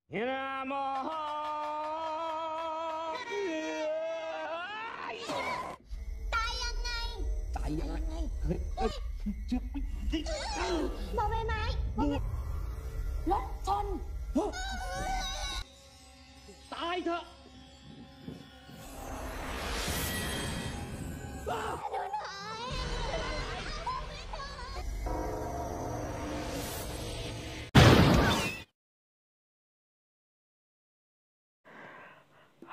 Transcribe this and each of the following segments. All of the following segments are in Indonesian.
ตายยังไงบอใบไม้รถชนตายเถอะ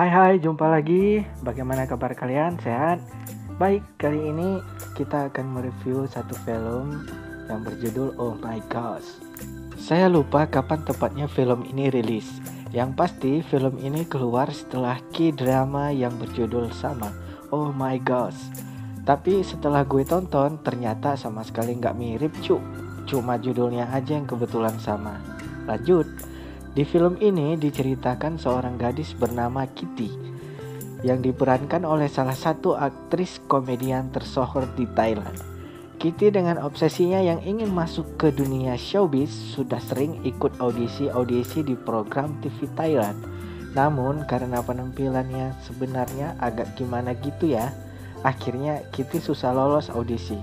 Hai, jumpa lagi. Bagaimana kabar kalian? Sehat? Baik, kali ini kita akan mereview satu film yang berjudul Oh My Gosh. Saya lupa kapan tepatnya film ini rilis. Yang pasti film ini keluar setelah K-drama yang berjudul sama, Oh My Gosh. Tapi setelah gue tonton, ternyata sama sekali nggak mirip cu. Cuma judulnya aja yang kebetulan sama. Lanjut. Di film ini diceritakan seorang gadis bernama Kitty yang diperankan oleh salah satu aktris komedian tersohor di Thailand. Kitty dengan obsesinya yang ingin masuk ke dunia showbiz sudah sering ikut audisi-audisi di program TV Thailand. Namun karena penampilannya sebenarnya agak gimana gitu ya, akhirnya Kitty susah lolos audisi.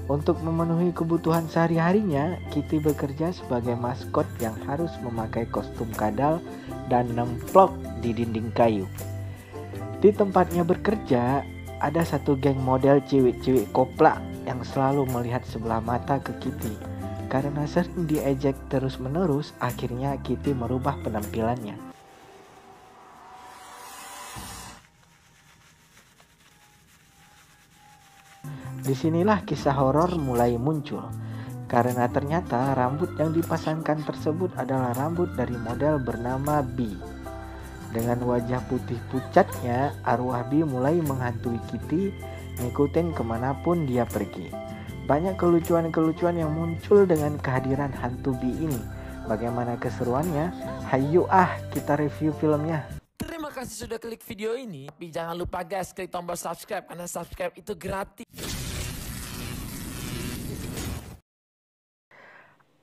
Untuk memenuhi kebutuhan sehari-harinya, Kitty bekerja sebagai maskot yang harus memakai kostum kadal dan nemplok di dinding kayu. Di tempatnya bekerja, ada satu geng model cewek-cewek koplak yang selalu melihat sebelah mata ke Kitty. Karena sering diejek terus-menerus, akhirnya Kitty merubah penampilannya. Disinilah kisah horor mulai muncul, karena ternyata rambut yang dipasangkan tersebut adalah rambut dari model bernama B. Dengan wajah putih pucatnya, arwah B mulai menghantui Kitty, ngikutin kemanapun dia pergi. Banyak kelucuan-kelucuan yang muncul dengan kehadiran hantu B ini. Bagaimana keseruannya? Hayu kita review filmnya. Terima kasih sudah klik video ini. Tapi jangan lupa guys, klik tombol subscribe, karena subscribe itu gratis.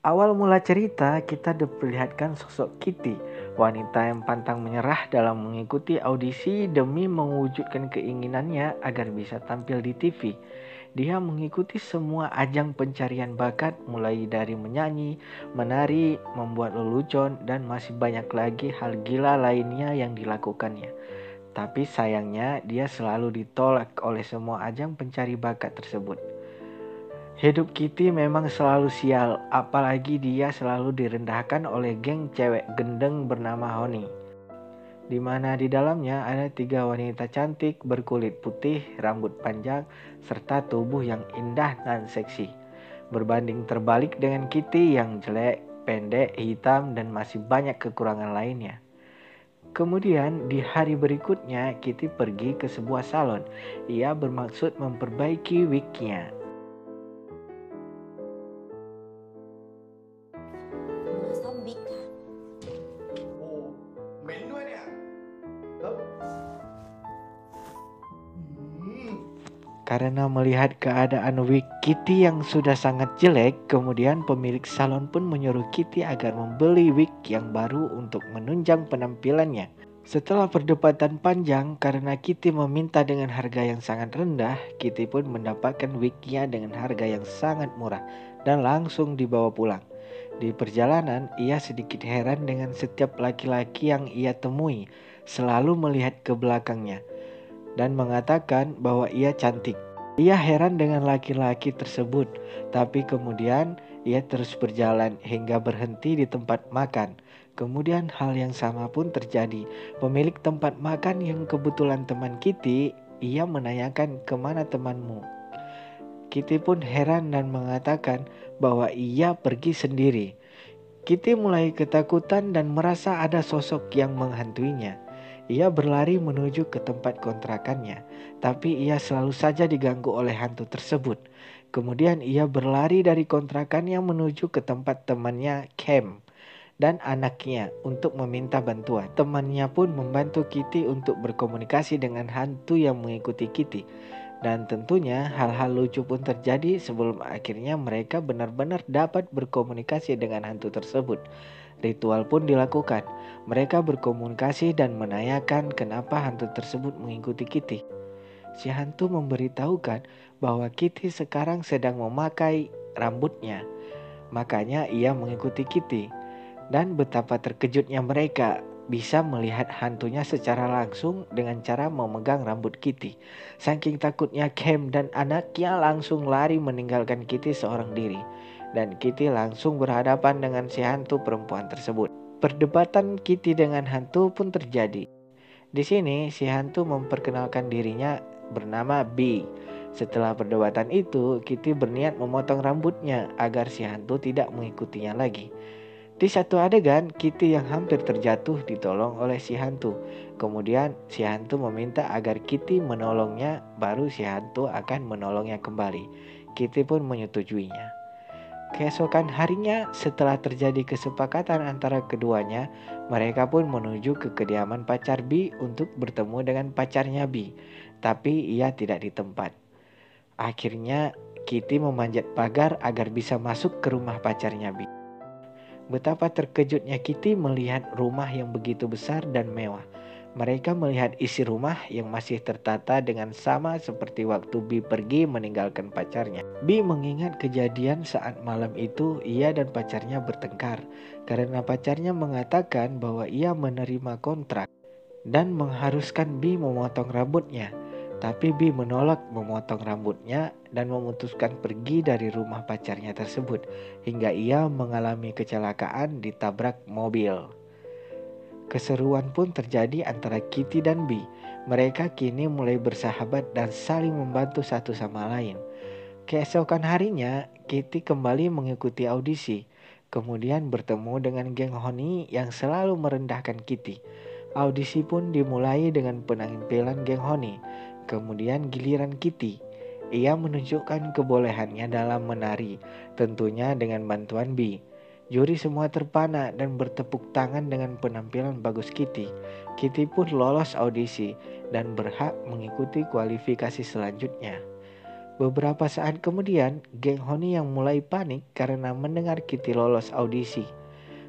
Awal mula cerita, kita diperlihatkan sosok Kitty, wanita yang pantang menyerah dalam mengikuti audisi demi mewujudkan keinginannya agar bisa tampil di TV. Dia mengikuti semua ajang pencarian bakat, mulai dari menyanyi, menari, membuat lelucon, dan masih banyak lagi hal gila lainnya yang dilakukannya. Tapi sayangnya, dia selalu ditolak oleh semua ajang pencari bakat tersebut. Hidup Kitty memang selalu sial, apalagi dia selalu direndahkan oleh geng cewek gendeng bernama Honey. Di mana di dalamnya ada 3 wanita cantik berkulit putih, rambut panjang, serta tubuh yang indah dan seksi. Berbanding terbalik dengan Kitty yang jelek, pendek, hitam, dan masih banyak kekurangan lainnya. Kemudian di hari berikutnya Kitty pergi ke sebuah salon. Ia bermaksud memperbaiki wignya. Karena melihat keadaan wig Kitty yang sudah sangat jelek, kemudian pemilik salon pun menyuruh Kitty agar membeli wig yang baru untuk menunjang penampilannya. Setelah perdebatan panjang, karena Kitty meminta dengan harga yang sangat rendah, Kitty pun mendapatkan wignya dengan harga yang sangat murah dan langsung dibawa pulang. Di perjalanan, ia sedikit heran dengan setiap laki-laki yang ia temui, selalu melihat ke belakangnya dan mengatakan bahwa ia cantik. Ia heran dengan laki-laki tersebut, tapi kemudian ia terus berjalan hingga berhenti di tempat makan. Kemudian hal yang sama pun terjadi. Pemilik tempat makan yang kebetulan teman Kitty, ia menanyakan kemana temanmu. Kitty pun heran dan mengatakan bahwa ia pergi sendiri. Kitty mulai ketakutan dan merasa ada sosok yang menghantuinya. Ia berlari menuju ke tempat kontrakannya, tapi ia selalu saja diganggu oleh hantu tersebut. Kemudian ia berlari dari kontrakannya menuju ke tempat temannya Cam dan anaknya untuk meminta bantuan. Temannya pun membantu Kitty untuk berkomunikasi dengan hantu yang mengikuti Kitty. Dan tentunya hal-hal lucu pun terjadi sebelum akhirnya mereka benar-benar dapat berkomunikasi dengan hantu tersebut. Ritual pun dilakukan. Mereka berkomunikasi dan menanyakan kenapa hantu tersebut mengikuti Kitty. Si hantu memberitahukan bahwa Kitty sekarang sedang memakai rambutnya. Makanya ia mengikuti Kitty. Dan betapa terkejutnya mereka bisa melihat hantunya secara langsung dengan cara memegang rambut Kitty. Saking takutnya Cam dan anaknya langsung lari meninggalkan Kitty seorang diri. Dan Kitty langsung berhadapan dengan si hantu perempuan tersebut. Perdebatan Kitty dengan hantu pun terjadi. Di sini si hantu memperkenalkan dirinya bernama B. Setelah perdebatan itu, Kitty berniat memotong rambutnya agar si hantu tidak mengikutinya lagi. Di satu adegan, Kitty yang hampir terjatuh ditolong oleh si hantu. Kemudian si hantu meminta agar Kitty menolongnya, baru si hantu akan menolongnya kembali. Kitty pun menyetujuinya. Keesokan harinya, setelah terjadi kesepakatan antara keduanya, mereka pun menuju ke kediaman pacar B untuk bertemu dengan pacarnya B. Tapi ia tidak di tempat. Akhirnya, Kitty memanjat pagar agar bisa masuk ke rumah pacarnya B. Betapa terkejutnya Kitty melihat rumah yang begitu besar dan mewah. Mereka melihat isi rumah yang masih tertata dengan sama seperti waktu B pergi meninggalkan pacarnya. B mengingat kejadian saat malam itu ia dan pacarnya bertengkar karena pacarnya mengatakan bahwa ia menerima kontrak dan mengharuskan B memotong rambutnya. Tapi B menolak memotong rambutnya dan memutuskan pergi dari rumah pacarnya tersebut hingga ia mengalami kecelakaan ditabrak mobil. Keseruan pun terjadi antara Kitty dan B. Mereka kini mulai bersahabat dan saling membantu satu sama lain. Keesokan harinya, Kitty kembali mengikuti audisi. Kemudian bertemu dengan geng Honey yang selalu merendahkan Kitty. Audisi pun dimulai dengan penampilan geng Honey. Kemudian giliran Kitty. Ia menunjukkan kebolehannya dalam menari, tentunya dengan bantuan B. Juri semua terpana dan bertepuk tangan dengan penampilan bagus Kitty. Kitty pun lolos audisi dan berhak mengikuti kualifikasi selanjutnya. Beberapa saat kemudian, geng Honey yang mulai panik karena mendengar Kitty lolos audisi.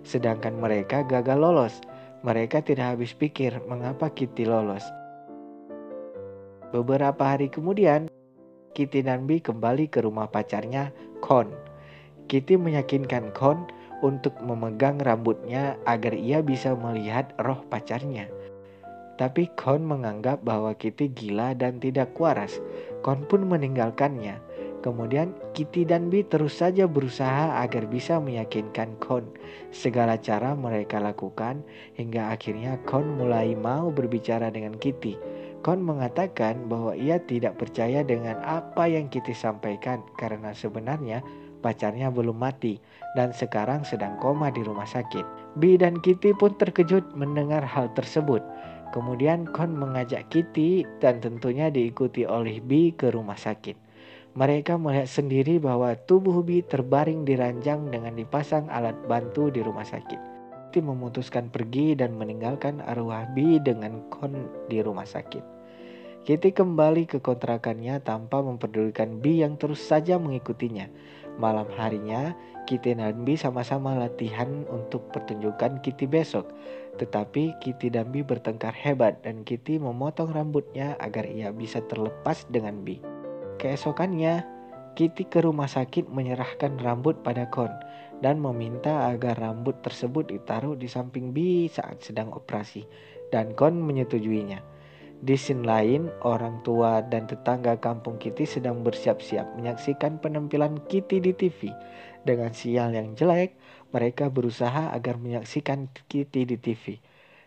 Sedangkan mereka gagal lolos. Mereka tidak habis pikir mengapa Kitty lolos. Beberapa hari kemudian, Kitty dan B kembali ke rumah pacarnya, Con. Kitty meyakinkan Con untuk memegang rambutnya agar ia bisa melihat roh pacarnya. Tapi Con menganggap bahwa Kitty gila dan tidak waras. Con pun meninggalkannya. Kemudian Kitty dan B terus saja berusaha agar bisa meyakinkan Con. Segala cara mereka lakukan hingga akhirnya Con mulai mau berbicara dengan Kitty. Con mengatakan bahwa ia tidak percaya dengan apa yang Kitty sampaikan karena sebenarnya pacarnya belum mati dan sekarang sedang koma di rumah sakit. B dan Kitty pun terkejut mendengar hal tersebut. Kemudian Con mengajak Kitty dan tentunya diikuti oleh B ke rumah sakit. Mereka melihat sendiri bahwa tubuh B terbaring di ranjang dengan dipasang alat bantu di rumah sakit. Kitty memutuskan pergi dan meninggalkan arwah B dengan Con di rumah sakit. Kitty kembali ke kontrakannya tanpa mempedulikan B yang terus saja mengikutinya. Malam harinya, Kitty dan B sama-sama latihan untuk pertunjukan Kitty besok. Tetapi Kitty dan B bertengkar hebat dan Kitty memotong rambutnya agar ia bisa terlepas dengan B. Keesokannya, Kitty ke rumah sakit menyerahkan rambut pada Con dan meminta agar rambut tersebut ditaruh di samping B saat sedang operasi. Dan Con menyetujuinya. Di scene lain, orang tua dan tetangga kampung Kitty sedang bersiap-siap menyaksikan penampilan Kitty di TV. Dengan sial yang jelek, mereka berusaha agar menyaksikan Kitty di TV.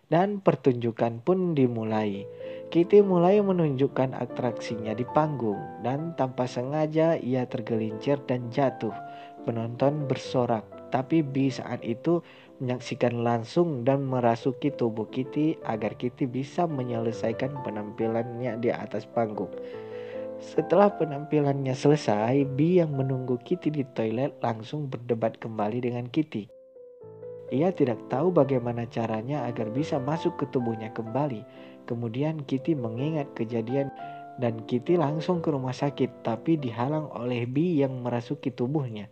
Dan pertunjukan pun dimulai. Kitty mulai menunjukkan atraksinya di panggung dan tanpa sengaja ia tergelincir dan jatuh. Penonton bersorak, tapi B saat itu menyaksikan langsung dan merasuki tubuh Kitty agar Kitty bisa menyelesaikan penampilannya di atas panggung. Setelah penampilannya selesai, B yang menunggu Kitty di toilet langsung berdebat kembali dengan Kitty. Ia tidak tahu bagaimana caranya agar bisa masuk ke tubuhnya kembali. Kemudian Kitty mengingat kejadian dan Kitty langsung ke rumah sakit, tapi dihalang oleh B yang merasuki tubuhnya.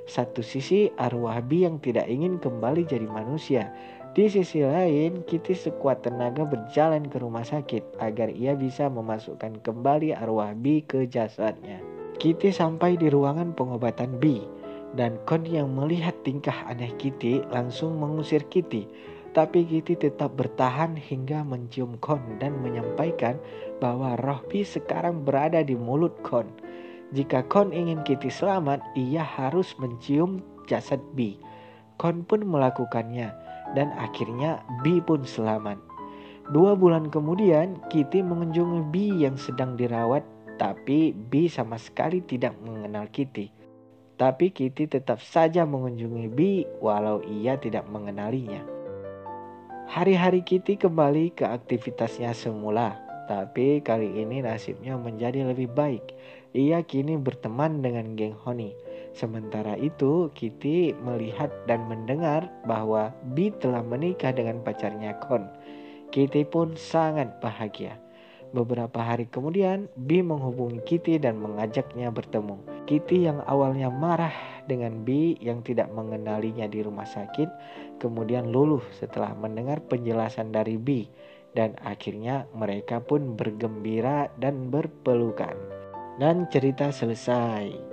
Satu sisi arwah B yang tidak ingin kembali jadi manusia. Di sisi lain, Kitty sekuat tenaga berjalan ke rumah sakit agar ia bisa memasukkan kembali arwah B ke jasadnya. Kitty sampai di ruangan pengobatan B, dan Con yang melihat tingkah aneh Kitty langsung mengusir Kitty. Tapi Kitty tetap bertahan hingga mencium Con dan menyampaikan bahwa roh B sekarang berada di mulut Con. Jika Con ingin Kitty selamat, ia harus mencium jasad B. Con pun melakukannya, dan akhirnya B pun selamat. 2 bulan kemudian, Kitty mengunjungi B yang sedang dirawat, tapi B sama sekali tidak mengenal Kitty. Tapi Kitty tetap saja mengunjungi B walau ia tidak mengenalinya. Hari-hari Kitty kembali ke aktivitasnya semula, tapi kali ini nasibnya menjadi lebih baik. Ia kini berteman dengan geng Honey. Sementara itu, Kitty melihat dan mendengar bahwa B telah menikah dengan pacarnya Con. Kitty pun sangat bahagia. Beberapa hari kemudian, B menghubungi Kitty dan mengajaknya bertemu. Kitty yang awalnya marah dengan B yang tidak mengenalinya di rumah sakit, kemudian luluh setelah mendengar penjelasan dari B. Dan akhirnya mereka pun bergembira dan berpelukan. Dan cerita selesai.